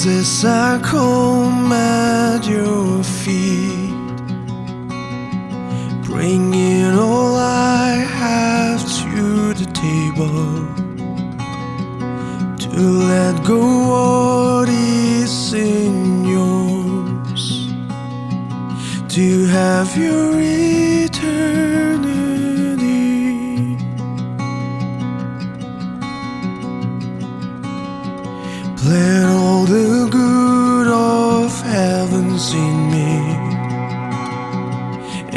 Jesus, I come at your feet, bringing all I have to the table, to let go what isn't yours, to have your eternity. Plant all the good of heavens in me,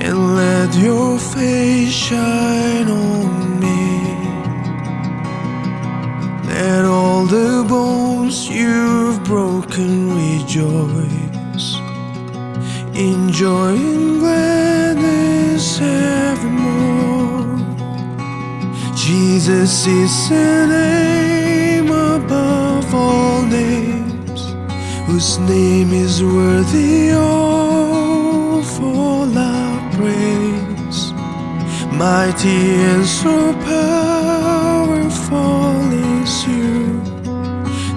and let your face shine on me. Let all the bones you've broken rejoice, in joy and gladness evermore. Jesus is the name above all names, whose name is worthy of all our praise. Mighty and so powerful is you,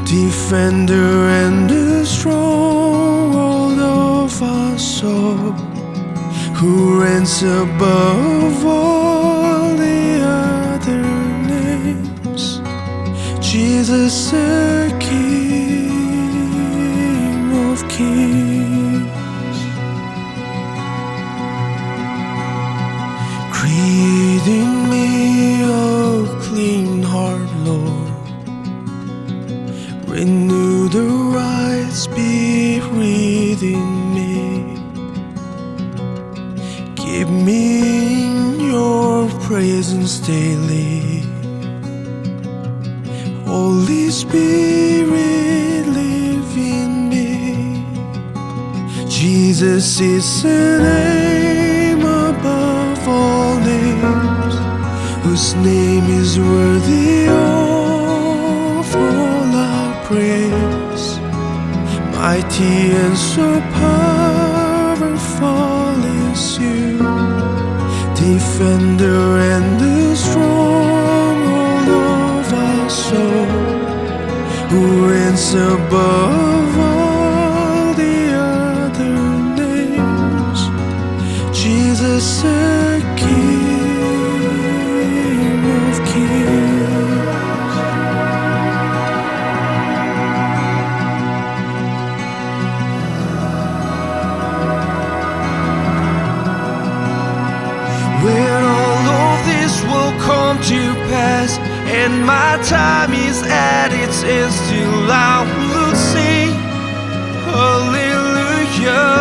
defender and the stronghold of our soul, who reigns above all the other names. Jesus, the King of Kings. Create in me a clean heart, Lord. Renew the right spirit in me. Keep me in your presence daily. Holy Spirit, live in me. Jesus is the name above all names, whose name is worthy of all our praise. Mighty and so powerful is you, defender and the stronghold of our soul, who reigns above all the other names. Jesus, the King of Kings. When all of this will come to pass, and my time is at its end, still I will sing hallelujah.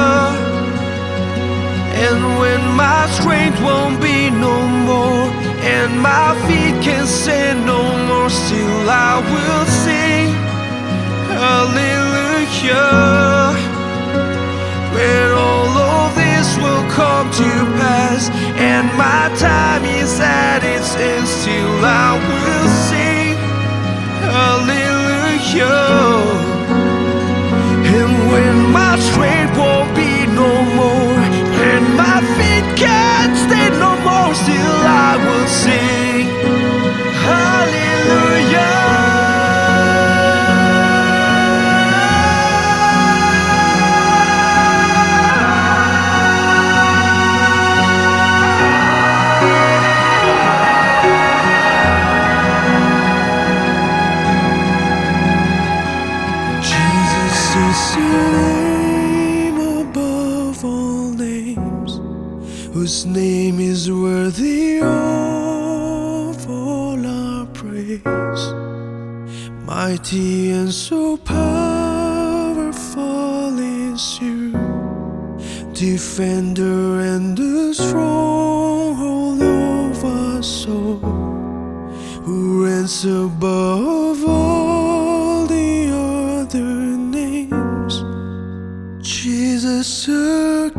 And when my strength won't be no more, and my feet can stand no more, still I will sing hallelujah. When all of this will come to pass, and my time is at its end, still I will sing hallelujah. And when my strength won't be no more, and my feet can't stand no more, still I will sing hallelujah. Is your name above all names, whose name is worthy of all our praise. Mighty and so powerful is you, defender and the stronghold of our soul, who reigns above all the other names. Jesus, the